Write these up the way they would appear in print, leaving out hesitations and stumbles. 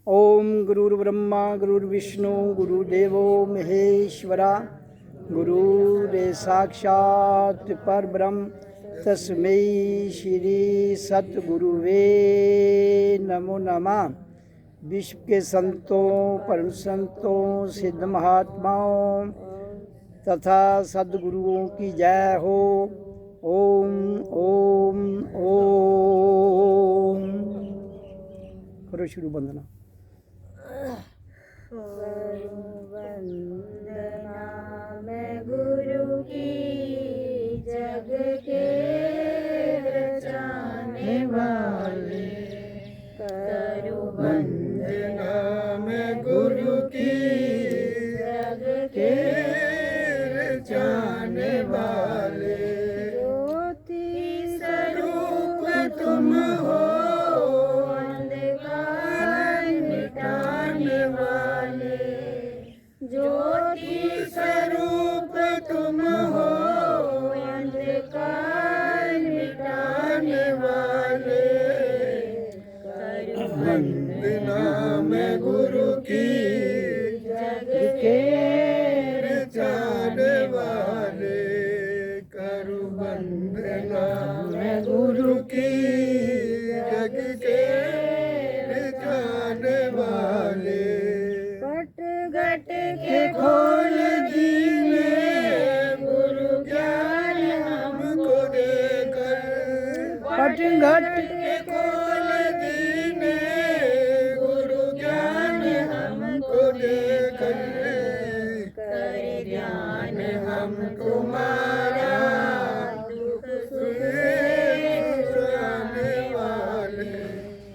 ओम गुरुर्ब्रह्मा गुरुर्विष्णु गुरुदेवो महेश्वरा गुरुरे साक्षात परब्रह्म तस्मै श्री सतगुरुवे नमो नमः। विश्व के संतों, परम संतों, सिद्ध महात्माओं तथा सद्गुरुओं की जय हो। ओम ओम ओम। करो शुरू वंदना। वंदना मैं गुरु की, जग के रचाने वाले। करूं वंदना मैं गुरु की, जग के रचाने वाले। ज्योति स्वरूप तुम हो, अंधकार मिटाने वाले। ज्योति स्वरूप तुम हो, अंधकार मिटाने वाले। करूं वंदना मैं गुरु की, जग के रचाने वाले। करूं वंदना मैं गुरु की, जग के रचाने वाले। पट घट के खोल दीने, गुरु ज्ञान हमको देकर। पट घट के खोल दीने, गुरु ज्ञान हमको देकर। करे ध्यान हम तुम्हारा, दुख सुख छुड़ाने वाले।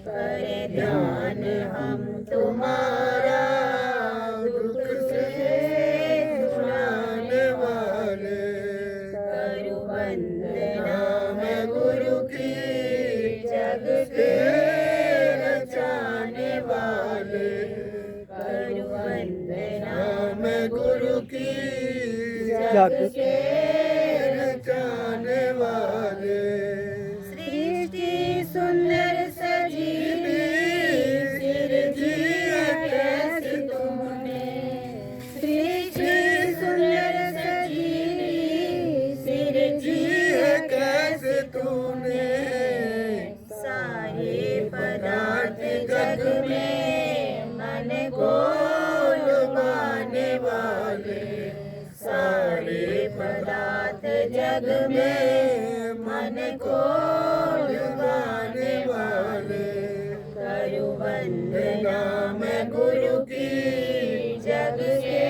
करे ध्यान हम तुम्हारा, दुख से छुड़ाने वाले। करूं वंदना मैं गुरु की, जग के रचाने वाले। करूं वंदना मैं गुरु की, जग के रचाने वाले। सृष्टि सुंदर सजीवी, सिरजी कैसे तुमने। सृष्टि सुंदर सजीवी, सिरजी कैसे तूने। सारे पदार्थ जग में मन को लुभाने वाले। सारे पदार्थ जग में मन को लुभाने वाले। करूं वंदना मैं गुरु की, जग के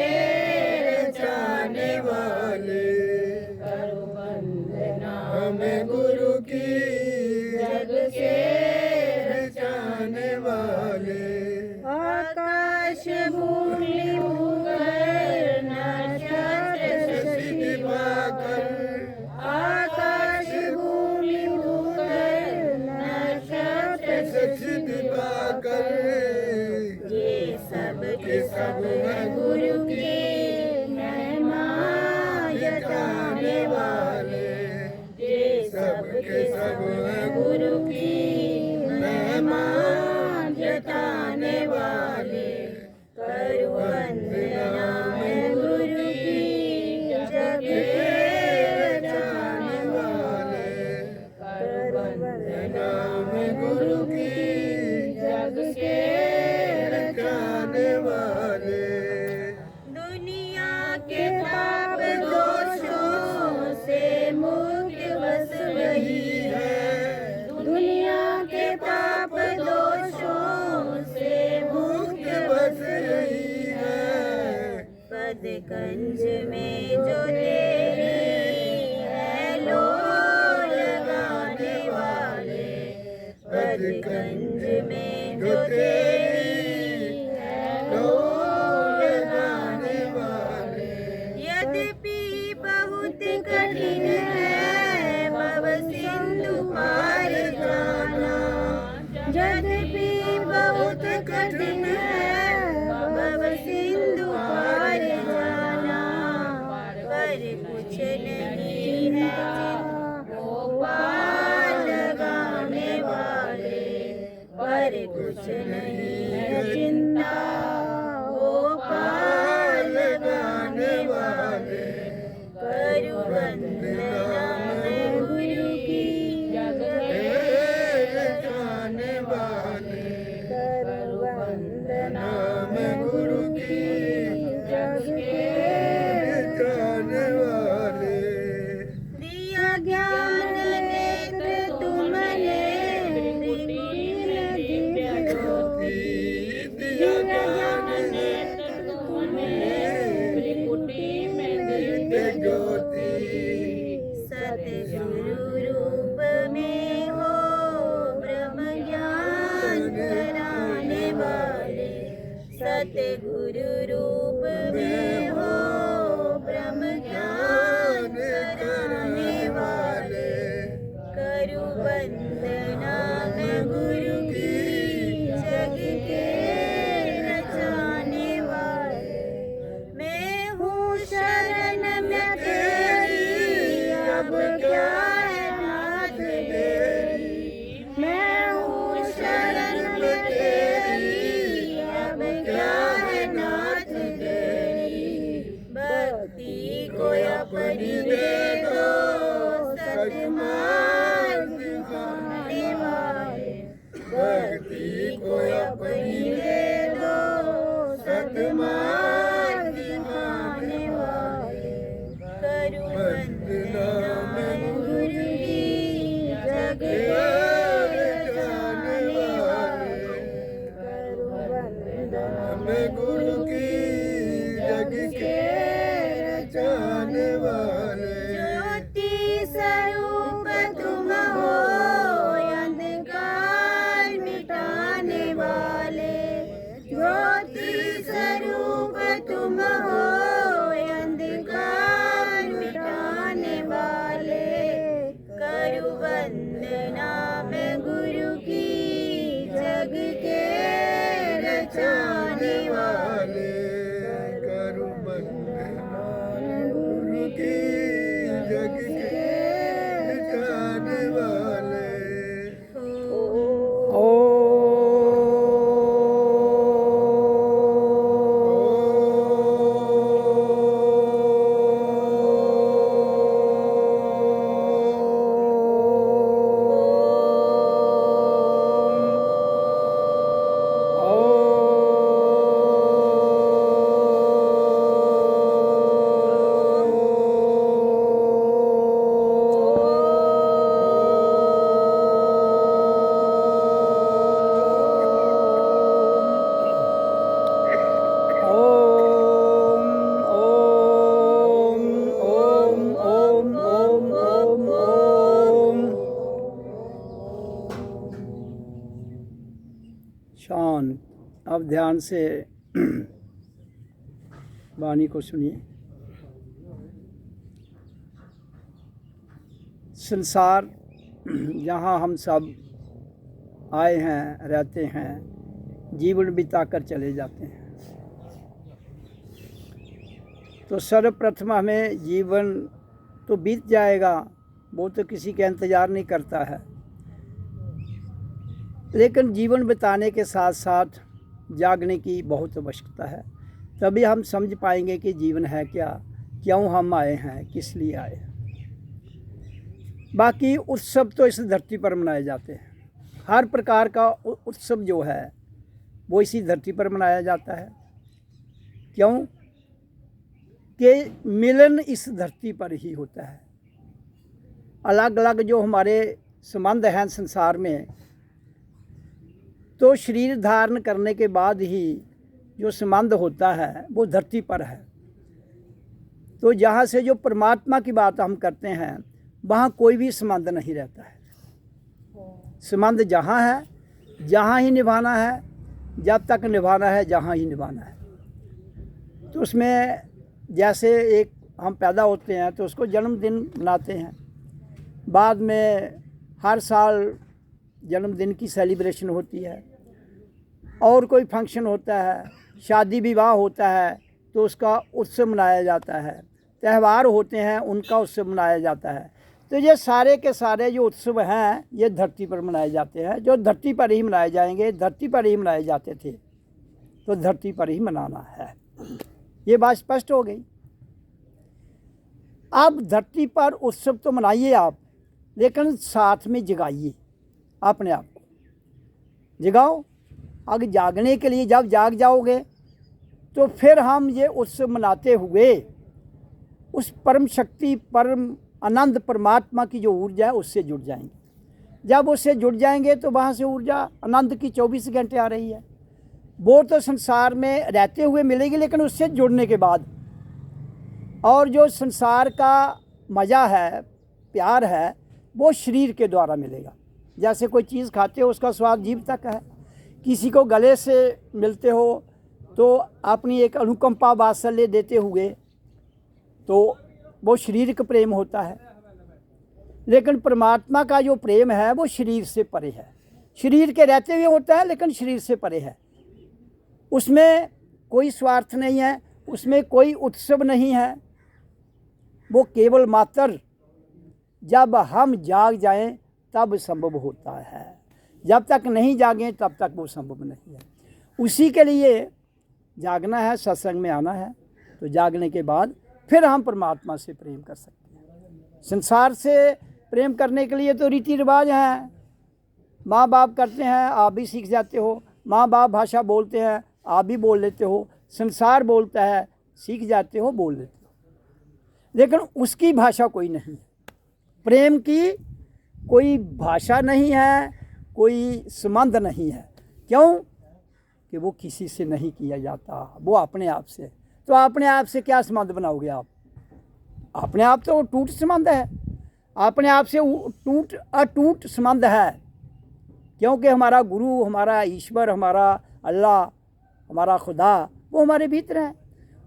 रचाने वाले। करूं वंदना मैं गुरु की, जग के रचाने वाले। आकाश भूमि भूगर्भ नक्षत्र शशि दिवाकर। आकाश भूमि भूगर्भ नक्षत्र शशि दिवाकर। ये सब के सब है गुरु के महिमा जताने वाले। ये सब के सब है गुरु की महिमा जताने वाले। करूं वंदना मैं गुरु की, जग के रचाने वाले। करूं वंदना मैं गुरु की, जग के रचाने वाले। दुनिया के पाप दोषों से मुक्त बस वही है। दुनिया के पाप दोषों से मुक्त बस यही है। पद कंज में जो तेरे है लो लगाने वाले। पद कंज में जो तेरी है लो लगाने वाले। यद्यपि बहुत कठिन है भव सिंधु पार जाना। यद्यपि बहुत कठिन है भव सिंधु पार जाना। पर कुछ नहीं है जिनको पार कुछ नहीं है चिंता, हो पार लगाने वाले, करूँ वंदना मैं गुरु की, जग के रचाने वाले, करूँ वंदना मैं गुरु की, जग के रचाने वाले। दिया ज्ञान नेत्र तुमने, दिव्य ज्योति, दिया ज्ञान नेत्र तुमने, त्रिपुटी में दिव्य ज्योति, सतगुरु रूप में हो ब्रह्म ज्ञान कराने वाले, सतगुरु रूप में हो ब्रह्म ज्ञान कराने वाले, करूँ वंदना मैं गुरु की, जग के रचाने वाले। मैं हूँ शरण में तेरी, अब क्या है नाथ तेरी, मैं हूँ शरण में तेरी, अब क्या है नाथ तेरी, भक्ति को अपनी दे दो, सतमार्ग दिखाने वाले, भक्ति को अपनी दे दो, सतमार्ग दिखाने वाले, करूँ वंदना मैं गुरु की, जग के रचाने वाले, करूँ वंदना मैं गुरु की, जग के रचाने वाले। ज्योति स्वरूप तुम हो, अंधकार मिटाने वाले, ज्योति स्वरूप तुम हो, अंधकार मिटाने वाले, करूँ वंदना मैं गुरु की, जग के रचाने वाले, करूँ वंदना मैं गुरु की, जग के रचाने वाले। शांत। अब ध्यान से वाणी को सुनिए। संसार जहाँ हम सब आए हैं, रहते हैं, जीवन बिता कर चले जाते हैं, तो सर्वप्रथम हमें जीवन तो बीत जाएगा, वो तो किसी का इंतज़ार नहीं करता है, लेकिन जीवन बिताने के साथ साथ जागने की बहुत आवश्यकता है। तभी हम समझ पाएंगे कि जीवन है क्या, क्यों हम आए हैं, किस लिए आए हैं। बाकी उत्सव तो इस धरती पर मनाए जाते हैं, हर प्रकार का उत्सव जो है वो इसी धरती पर मनाया जाता है। क्यों कि मिलन इस धरती पर ही होता है। अलग अलग जो हमारे संबंध हैं संसार में, तो शरीर धारण करने के बाद ही जो संबंध होता है वो धरती पर है। तो जहाँ से जो परमात्मा की बात हम करते हैं, वहाँ कोई भी संबंध नहीं रहता है। संबंध जहाँ है, जहाँ ही निभाना है, जब तक निभाना है, जहाँ ही निभाना है। तो उसमें जैसे एक हम पैदा होते हैं तो उसको जन्मदिन मनाते हैं, बाद में हर साल जन्मदिन की सेलिब्रेशन होती है, और कोई फंक्शन होता है, शादी विवाह होता है तो उसका उत्सव मनाया जाता है, त्यौहार होते हैं उनका उत्सव मनाया जाता है। तो ये सारे के सारे जो उत्सव हैं ये धरती पर मनाए जाते हैं, जो धरती पर ही मनाए जाएंगे, धरती पर ही मनाए जाते थे, तो धरती पर ही मनाना है। ये बात स्पष्ट हो गई। अब धरती पर उत्सव तो मनाइए आप, लेकिन साथ में जगाइए अपने आप को, जगाओ। अगर जागने के लिए जब जाग जाओगे तो फिर हम ये उत्सव मनाते हुए उस परम शक्ति, परम आनंद परमात्मा की जो ऊर्जा है उससे जुड़ जाएंगे। जब उससे जुड़ जाएंगे तो वहाँ से ऊर्जा आनंद की 24 घंटे आ रही है। वो तो संसार में रहते हुए मिलेगी, लेकिन उससे जुड़ने के बाद। और जो संसार का मज़ा है, प्यार है, वो शरीर के द्वारा मिलेगा। जैसे कोई चीज़ खाते हो उसका स्वाद जीभ तक है, किसी को गले से मिलते हो तो अपनी एक अनुकंपा वात्सल्य देते हुए, तो वो शारीरिक प्रेम होता है। लेकिन परमात्मा का जो प्रेम है वो शरीर से परे है। शरीर के रहते हुए होता है, लेकिन शरीर से परे है। उसमें कोई स्वार्थ नहीं है, उसमें कोई उत्सव नहीं है। वो केवल मात्र जब हम जाग जाएं तब संभव होता है। जब तक नहीं जागें तब तक वो संभव नहीं है। उसी के लिए जागना है, सत्संग में आना है। तो जागने के बाद फिर हम परमात्मा से प्रेम कर सकते हैं। संसार से प्रेम करने के लिए तो रीति रिवाज हैं। माँ बाप करते हैं, आप भी सीख जाते हो। माँ बाप भाषा बोलते हैं, आप भी बोल लेते हो। संसार बोलता है, सीख जाते हो, बोल लेते हो। लेकिन उसकी भाषा कोई नहीं है। प्रेम की कोई भाषा नहीं है, कोई संबंध नहीं है। क्यों? कि वो किसी से नहीं किया जाता, वो अपने आप से। तो अपने आप से क्या संबंध बनाओगे आप? अपने आप तो टूट संबंध है, अपने आप से अटूट संबंध है। क्योंकि हमारा गुरु, हमारा ईश्वर, हमारा अल्लाह, हमारा खुदा वो हमारे भीतर है।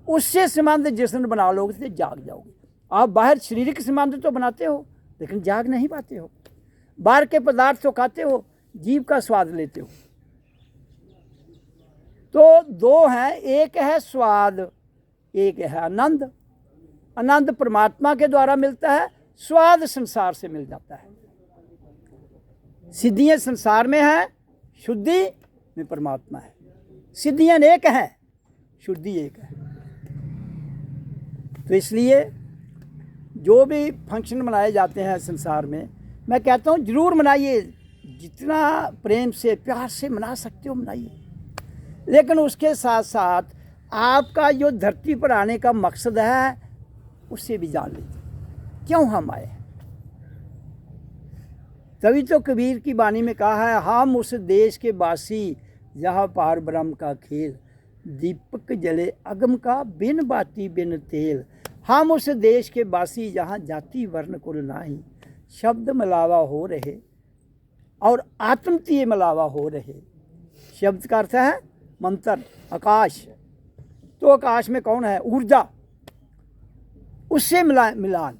उससे संबंध जिस दिन बना लोगे तो जाग जाओगे। आप बाहर शारीरिक संबंध तो बनाते हो, लेकिन जाग नहीं पाते हो। बाहर के पदार्थ तो खाते हो, जीभ का स्वाद लेते हो। तो दो हैं, एक है स्वाद, एक है आनंद। आनंद परमात्मा के द्वारा मिलता है, स्वाद संसार से मिल जाता है। सिद्धियां संसार में है, शुद्धि में परमात्मा है। सिद्धियां एक है, शुद्धि एक है। तो इसलिए जो भी फंक्शन मनाए जाते हैं संसार में, मैं कहता हूँ जरूर मनाइए। जितना प्रेम से, प्यार से मना सकते हो मनाइए। लेकिन उसके साथ साथ आपका जो धरती पर आने का मकसद है उससे भी जान लीजिए, क्यों हम आए। तभी तो कबीर की वाणी में कहा है, हम उस देश के वासी जहाँ पार ब्रह्म का खेल, दीपक जले अगम का बिन बाती बिन तेल। हम उस देश के वासी जहाँ जाति वर्ण कुल नाही, शब्द मिलावा हो रहे और आत्मतीय मिलावा हो रहे। शब्द का अर्थ है मंत्र, आकाश। तो आकाश में कौन है? ऊर्जा। उससे मिलान,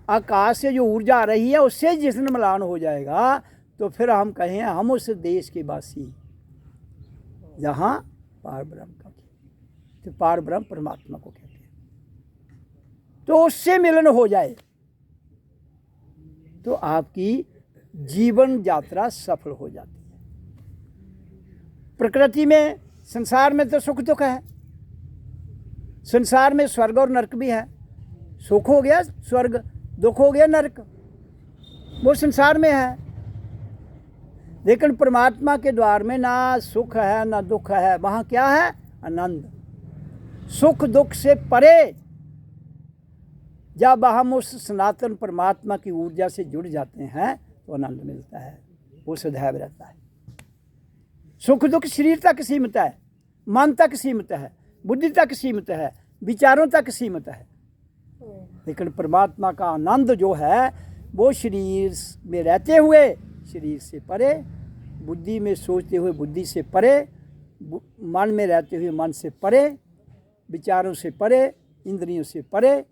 आकाश से जो ऊर्जा आ रही है उससे जिस दिन मिलान हो जाएगा तो फिर हम कहें हम उस देश के वासी जहाँ पार ब्रह्म का खेल। तो पार ब्रह्म परमात्मा को कहते हैं। तो उससे मिलन हो जाए तो आपकी जीवन यात्रा सफल हो जाती है। प्रकृति में, संसार में तो सुख दुख है। संसार में स्वर्ग और नरक भी है। सुख हो गया स्वर्ग, दुख हो गया नरक, वो संसार में है। लेकिन परमात्मा के द्वार में ना सुख है ना दुख है। वहाँ क्या है? आनंद। सुख दुख से परे जब हम उस सनातन परमात्मा की ऊर्जा से जुड़ जाते हैं तो आनंद मिलता है, वो सदैव रहता है। सुख दुख शरीर तक सीमित है, मन तक सीमित है, बुद्धि तक सीमित है, विचारों तक सीमित है। लेकिन परमात्मा का आनंद जो है वो शरीर में रहते हुए शरीर से परे, बुद्धि में सोचते हुए बुद्धि से परे, मन में रहते हुए मन से परे, विचारों से परे, इंद्रियों से परे।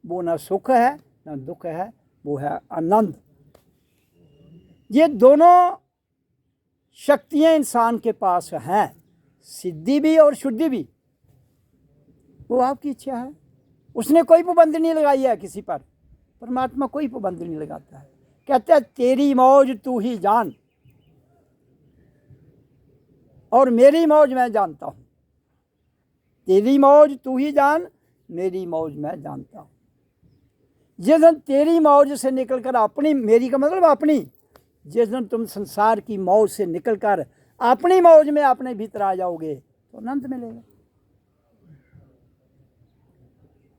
वो ना सुख है ना दुख है, वो है आनंद। ये दोनों शक्तियाँ इंसान के पास हैं, सिद्धि भी और शुद्धि भी। वो आपकी इच्छा है, उसने कोई पाबंदी नहीं लगाई है किसी पर। परमात्मा कोई पाबंदी नहीं लगाता है, कहते हैं तेरी मौज तू ही जान और मेरी मौज मैं जानता हूँ। तेरी मौज तू ही जान, मेरी मौज मैं जानता हूँ। जिस दिन तेरी मौज से निकलकर अपनी, मेरी का मतलब अपनी, जिस दिन तुम संसार की मौज से निकलकर अपनी मौज में अपने भीतर आ जाओगे तो आनंद मिलेगा।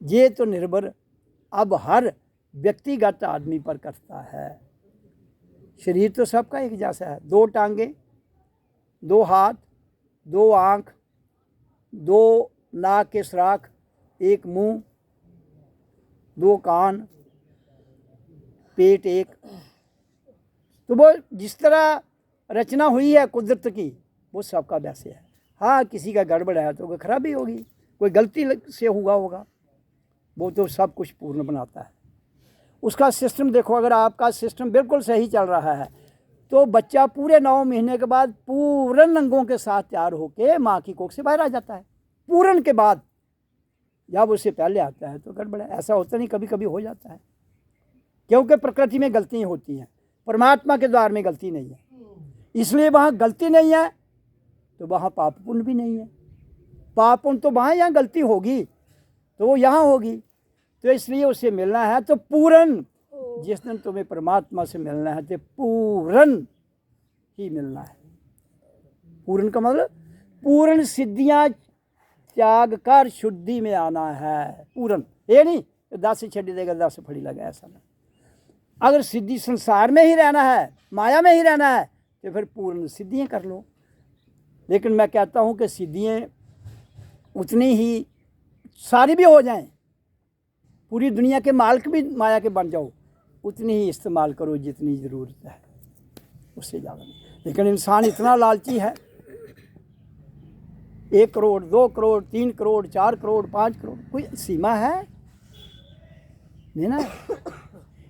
ये तो निर्भर अब हर व्यक्तिगत आदमी पर करता है। शरीर तो सबका एक जैसा है, 2 टांगे, 2 हाथ, 2 आँख, 2 नाक के सुराख, 1 मुंह, 2 कान, पेट एक। तो वो जिस तरह रचना हुई है कुदरत की वो सबका वैसे है। हाँ, किसी का गड़बड़ है तो कोई खराबी होगी, कोई गलती से हुआ होगा, वो तो सब कुछ पूर्ण बनाता है। उसका सिस्टम देखो, अगर आपका सिस्टम बिल्कुल सही चल रहा है तो बच्चा पूरे 9 महीने के बाद पूर्ण अंगों के साथ तैयार होकर माँ की कोख से बाहर आ जाता है। पूर्ण के बाद, जब उससे पहले आता है तो गड़बड़ है। ऐसा होता नहीं, कभी कभी हो जाता है, क्योंकि प्रकृति में गलतियाँ होती हैं, परमात्मा के द्वार में गलती नहीं है। इसलिए वहाँ गलती नहीं है तो वहाँ पाप पुण्य भी नहीं है। पाप पुण्य तो वहाँ, यहाँ गलती होगी तो वो यहाँ होगी। तो इसलिए उससे मिलना है तो पूर्ण, जिस दिन तुम्हें परमात्मा से मिलना है तो पूर्ण ही मिलना है। पूर्ण का मतलब पूर्ण सिद्धियाँ त्याग कर शुद्धि में आना है। पूर्ण ये नहीं 10 छड़ी देगा 10 फड़ी लगा, ऐसा नहीं। अगर सिद्धि संसार में ही रहना है, माया में ही रहना है तो फिर पूर्ण सिद्धियाँ कर लो। लेकिन मैं कहता हूँ कि सिद्धियाँ उतनी ही सारी भी हो जाएं, पूरी दुनिया के मालिक भी माया के बन जाओ, उतनी ही इस्तेमाल करो जितनी ज़रूरत है, उससे ज़्यादा नहीं। लेकिन इंसान इतना लालची है, 1 करोड़, 2 करोड़, 3 करोड़, 4 करोड़, 5 करोड़, कोई सीमा है नहीं ना।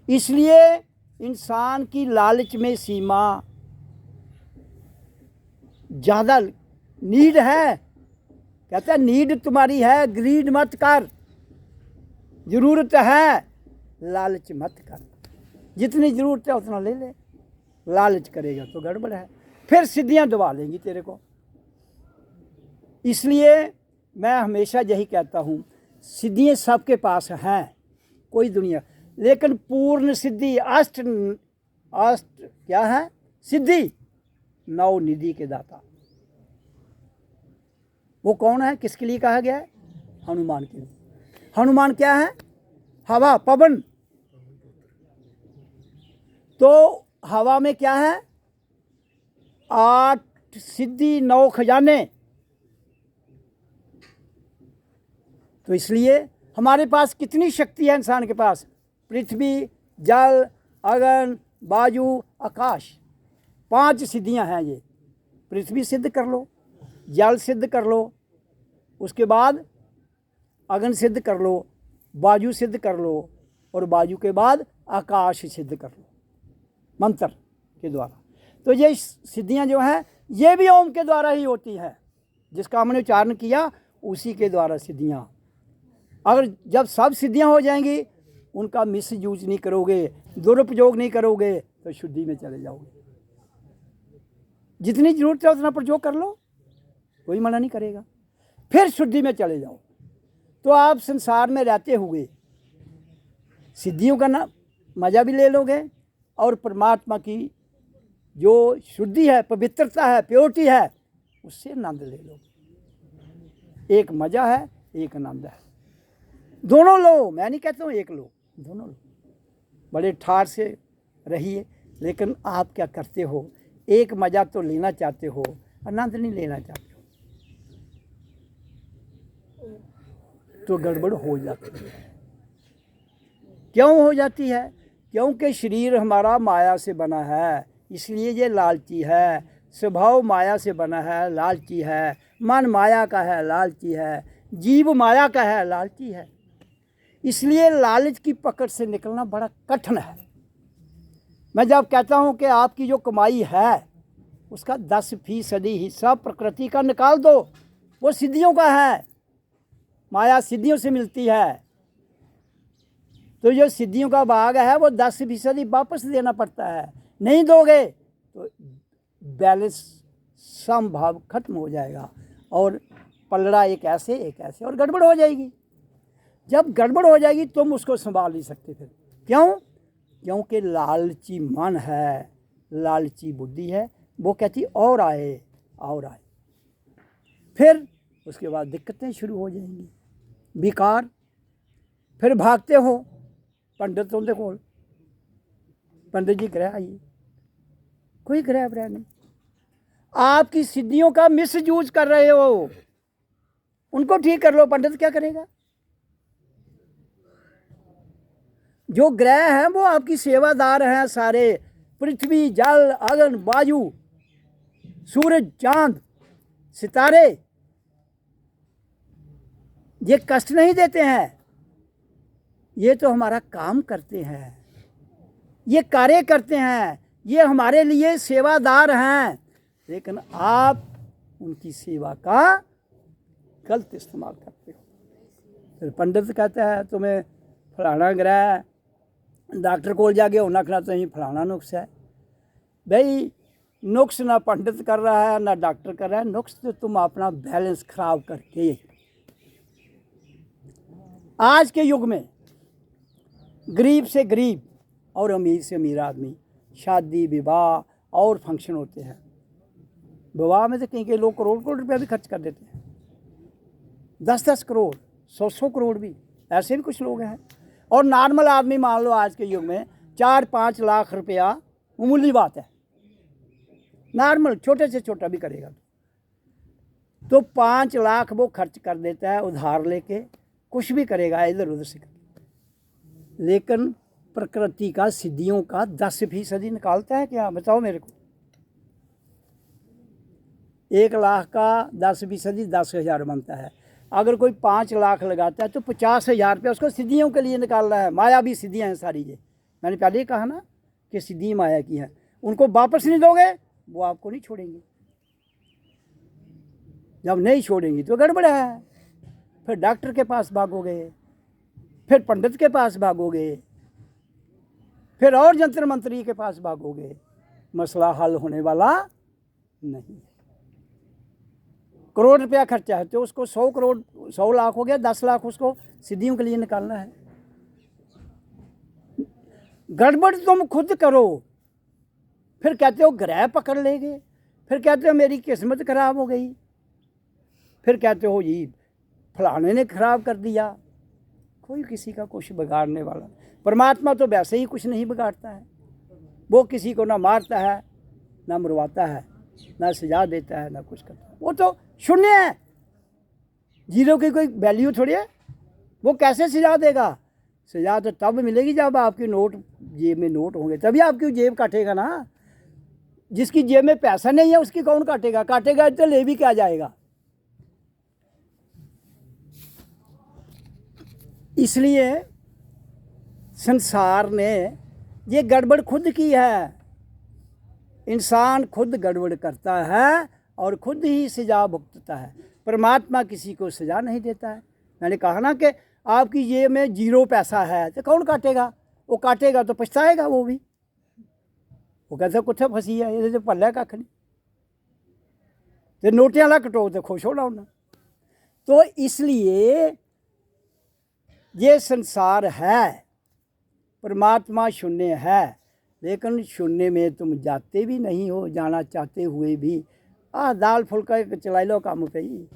इसलिए इंसान की लालच में सीमा ज़्यादा नीड है। कहते हैं नीड तुम्हारी है, ग्रीड मत कर, ज़रूरत है लालच मत कर। जितनी ज़रूरत है उतना ले ले, लालच करेगा तो गड़बड़ है, फिर सिद्धियाँ दबा लेंगी तेरे को। इसलिए मैं हमेशा यही कहता हूँ, सिद्धियाँ सबके पास हैं, कोई दुनिया, लेकिन पूर्ण सिद्धि अष्ट क्या है? सिद्धि 9 निधि के दाता। वो कौन है, किसके लिए कहा गया है? हनुमान के लिए। हनुमान क्या है? हवा, पवन। तो हवा में क्या है? 8 सिद्धि 9 खजाने। तो इसलिए हमारे पास कितनी शक्ति है इंसान के पास? पृथ्वी, जल, अगन, वायु, आकाश, 5 सिद्धियां हैं ये। पृथ्वी सिद्ध कर लो, जल सिद्ध कर लो, उसके बाद अगन सिद्ध कर लो, वायु सिद्ध कर लो, और वायु के बाद आकाश सिद्ध कर लो मंत्र के द्वारा। तो ये सिद्धियां जो हैं ये भी ओम के द्वारा ही होती है। जिसका हमने उच्चारण किया उसी के द्वारा सिद्धियां। अगर जब सब सिद्धियां हो जाएंगी, उनका मिस यूज नहीं करोगे, दुरुपयोग नहीं करोगे, तो शुद्धि में चले जाओगे। जितनी जरूरत है उतना प्रयोग कर लो, कोई मना नहीं करेगा, फिर शुद्धि में चले जाओ। तो आप संसार में रहते हुए सिद्धियों का ना मज़ा भी ले लोगे, और परमात्मा की जो शुद्धि है, पवित्रता है, प्योरिटी है, उससे आनंद ले लोगे। एक मज़ा है, एक आनंद है, दोनों लो। मैं नहीं कहता हूँ एक लो, दोनों लो। बड़े ठार से रहिए, लेकिन आप क्या करते हो? एक मज़ा तो लेना चाहते हो, आनंद नहीं लेना चाहते हो, तो गड़बड़ हो जाती है। क्यों हो जाती है? क्योंकि शरीर हमारा माया से बना है, इसलिए ये लालची है। स्वभाव माया से बना है, लालची है। मन माया का है, लालची है। जीव माया का है, लालची है। इसलिए लालच की पकड़ से निकलना बड़ा कठिन है। मैं जब कहता हूँ कि आपकी जो कमाई है उसका 10% हिस्सा प्रकृति का निकाल दो, वो सिद्धियों का है। माया सिद्धियों से मिलती है, तो जो सिद्धियों का भाग है वो 10% वापस देना पड़ता है। नहीं दोगे तो बैलेंस समभाव खत्म हो जाएगा और पलड़ा एक ऐसे और गड़बड़ हो जाएगी। जब गड़बड़ हो जाएगी तुम उसको संभाल नहीं सकते फिर। क्यों? क्योंकि लालची मन है, लालची बुद्धि है, वो कहती और आए और आए। फिर उसके बाद दिक्कतें शुरू हो जाएंगी, विकार। फिर भागते हो पंडितों के कोल, पंडित जी ग्रह आइए, कोई ग्रह व्रह नहीं। आपकी सिद्धियों का मिसयूज कर रहे हो, उनको ठीक कर लो, पंडित क्या करेगा? जो ग्रह हैं वो आपकी सेवादार हैं सारे, पृथ्वी, जल, अग्नि, वायु, सूरज, चांद, सितारे, ये कष्ट नहीं देते हैं, ये तो हमारा काम करते हैं, ये कार्य करते हैं, ये हमारे लिए सेवादार हैं। लेकिन आप उनकी सेवा का गलत इस्तेमाल करते हो। फिर पंडित कहता है तुम्हें फलाना ग्रह, डॉक्टर को जाके उन्हें आखना तो फलाना नुक्स है। भाई नुक्स ना पंडित कर रहा है ना डॉक्टर कर रहा है, नुक्स तो तुम अपना बैलेंस खराब करके। आज के युग में गरीब से गरीब और अमीर से अमीर आदमी, शादी विवाह और फंक्शन होते हैं। विवाह में तो कहीं लोग करोड़ रुपया भी खर्च कर देते हैं, 10-10 करोड़, 100 करोड़ भी, ऐसे भी कुछ लोग हैं। और नॉर्मल आदमी मान लो आज के युग में 4-5 लाख रुपया मामूली बात है, नॉर्मल छोटे से छोटा भी करेगा तो 5 लाख वो खर्च कर देता है उधार लेके, कुछ भी करेगा इधर उधर से। लेकिन प्रकृति का सिद्धियों का 10% निकालता है क्या? बताओ मेरे को। 1 लाख का 10% 10,000 बनता है। अगर कोई 5 लाख लगाता है तो 50,000 रुपया उसको सिद्धियों के लिए निकालना है। माया भी सिद्धियाँ हैं सारी। ये मैंने पहले ही कहा ना कि सिद्धि माया की है। उनको वापस नहीं दोगे वो आपको नहीं छोड़ेंगे। जब नहीं छोड़ेंगी तो गड़बड़ है। फिर डॉक्टर के पास भागोगे, फिर पंडित के पास भागोगे, फिर और जंतर मंत्री के पास भागोगे, मसला हल होने वाला नहीं। करोड़ रुपया खर्चा है तो उसको 100 करोड़ 100 लाख हो गया, 10 लाख उसको सिद्धियों के लिए निकालना है। गड़बड़ तुम खुद करो, फिर कहते हो ग्रह पकड़ लेंगे, फिर कहते हो मेरी किस्मत खराब हो गई, फिर कहते हो जी फलाने ने खराब कर दिया। कोई किसी का कुछ बिगाड़ने वाला, परमात्मा तो वैसे ही कुछ नहीं बिगाड़ता है। वो किसी को ना मारता है, ना मरवाता है, ना सजा देता है, ना कुछ करता है। वो तो शून्य है, जीरो की कोई वैल्यू थोड़ी है। वो कैसे सजा देगा? सजा तो तब मिलेगी जब आपकी नोट जेब में नोट होंगे, तभी आपकी जेब काटेगा ना। जिसकी जेब में पैसा नहीं है उसकी कौन काटेगा? काटेगा तो ले भी क्या जाएगा। इसलिए संसार ने ये गड़बड़ खुद की है। इंसान खुद गड़बड़ करता है और खुद ही सजा भुगतता है। परमात्मा किसी को सजा नहीं देता है। मैंने कहा ना कि आपकी जेब में 0 पैसा है तो कौन काटेगा? वो काटेगा तो पछताएगा वो भी। वो कहता कुत्थे फसी है, ये तो पल्ला कख नहीं, तो नोटे वाला कटो तो खुश होना उन्हें। तो इसलिए ये संसार है, परमात्मा शून्य है, लेकिन शून्य में तुम जाते भी नहीं हो, जाना चाहते हुए भी। दाल फुल्का चला लो काम पे ही,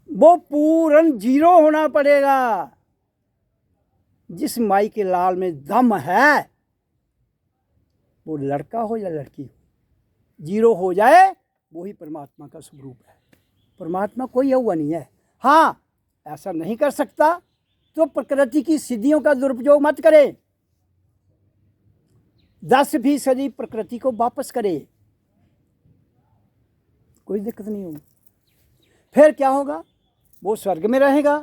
वो पूर्ण 0 होना पड़ेगा। जिस माई के लाल में दम है, वो लड़का हो या लड़की हो, 0 हो जाए वही परमात्मा का स्वरूप है। परमात्मा कोई हुआ नहीं है। हाँ, ऐसा नहीं कर सकता तो प्रकृति की सिद्धियों का दुरुपयोग मत करे, 10% प्रकृति को वापस करे, कोई दिक्कत नहीं होगी। फिर क्या होगा? वो स्वर्ग में रहेगा।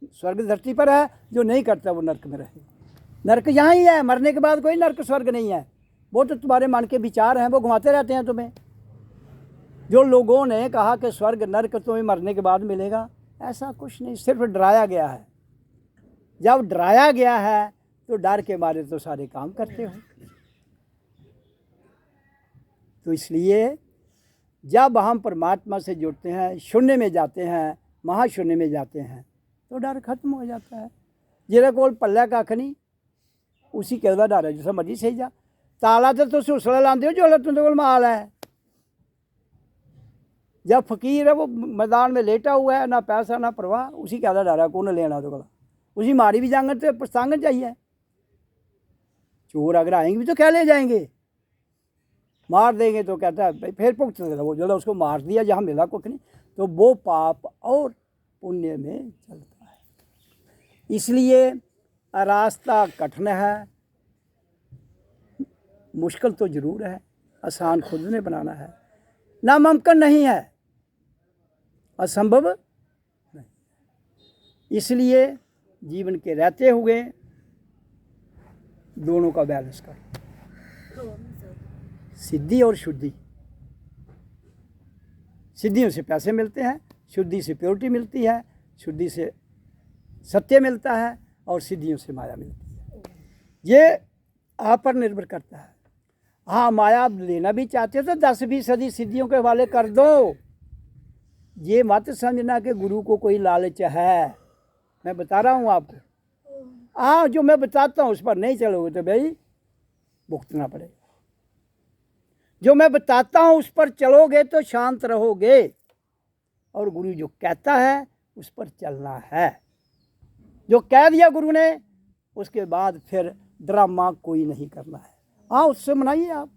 स्वर्ग धरती पर है, जो नहीं करता वो नरक में रहेगा। नरक यहाँ ही है, मरने के बाद कोई नरक स्वर्ग नहीं है। वो तो तुम्हारे मन के विचार हैं, वो घुमाते रहते हैं तुम्हें। जो लोगों ने कहा कि स्वर्ग नरक तुम्हें मरने के बाद मिलेगा, ऐसा कुछ नहीं, सिर्फ डराया गया है। जब डराया गया है तो डर के मारे तो सारे काम करते हो। तो इसलिए जब हम परमात्मा से जुड़ते हैं, शून्य में जाते हैं, महाशून्य में जाते हैं, तो डर खत्म हो जाता है। जेरे कोल पल्ला कख नहीं उसी कहता डर है, जिस मर्जी सही जा। ताला तो तुम उसले लाते हो जो तुंदे कोल माल है। जब फकीर है वो मैदान में लेटा हुआ है, ना पैसा ना परवाह, उसी कहता डर है कौन लेना तो कोला। उसी मारी भी जाएंगे तो प्रस्तांगन चाहिए। चोर अगर आएंगे भी तो क्या ले जाएंगे, मार देंगे तो कहता है भाई फिर भुगत वो जो उसको मार दिया जहाँ मिला कुछ नहीं, तो वो पाप और पुण्य में चलता है। इसलिए रास्ता कठिन है, मुश्किल तो ज़रूर है, आसान खुद ने बनाना है, नामुमकिन नहीं है, असंभव नहीं। इसलिए जीवन के रहते हुए दोनों का बैलेंस करो, सिद्धि और शुद्धि। सिद्धियों से पैसे मिलते हैं, शुद्धि से प्योरिटी मिलती है, शुद्धि से सत्य मिलता है और सिद्धियों से माया मिलती है। ये आप पर निर्भर करता है। हाँ, माया आप लेना भी चाहते हो तो 10-20 सिद्धियों के हवाले कर दो। ये मत समझना कि गुरु को कोई लालच है। मैं बता रहा हूँ आपको, हाँ जो मैं बताता हूँ उस पर नहीं चलोगे तो भाई भुगतना पड़ेगा। जो मैं बताता हूँ उस पर चलोगे तो शांत रहोगे, और गुरु जो कहता है उस पर चलना है। जो कह दिया गुरु ने उसके बाद फिर ड्रामा कोई नहीं करना है। हाँ, उससे मनाइए आप,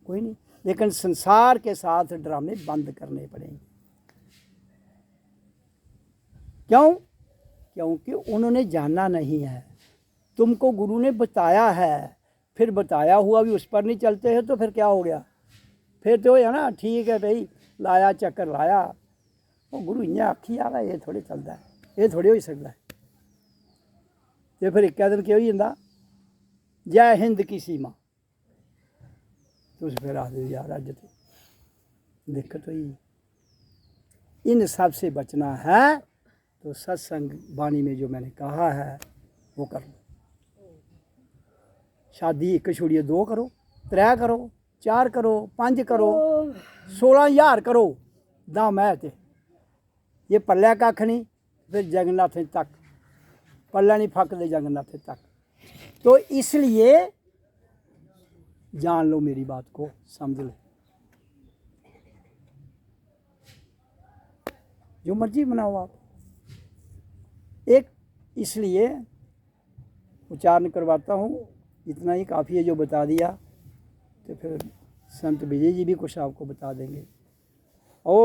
कोई नहीं, लेकिन संसार के साथ ड्रामे बंद करने पड़ेंगे। क्यों? क्योंकि उन्होंने जाना नहीं है। तुमको गुरु ने बताया है, फिर बताया हुआ भी उस पर नहीं चलते हैं तो फिर क्या हो गया? फिर तो है ना, ठीक है भाई लाया चक्कर लाया, वो गुरु इन्हें आखी आ रहा है, ये थोड़ी चलता है, ये थोड़ी हो सकता है। तो फिर एक दिन क्या हो जाता, जय हिंद की सीमा, तो फिर आदमी यार अज तो दिक्कत हुई। इन सब से बचना है तो सत्संग वाणी में जो मैंने कहा है वो कर लो। शादी एक छोड़िए 2 करो, 3 करो, 4 करो, 5 करो, 16,000 करो, दाम है ते ये पल्ला कख नहीं। फिर जगन्नाथ तक पल्ला नहीं फकते जगन्नाथ तक। तो इसलिए जान लो, मेरी बात को समझ लो, जो मर्जी बनाओ आप। एक इसलिए उच्चारण करवाता हूँ, इतना ही काफ़ी है जो बता दिया। तो फिर संत विजय जी भी कुछ आपको बता देंगे। ओ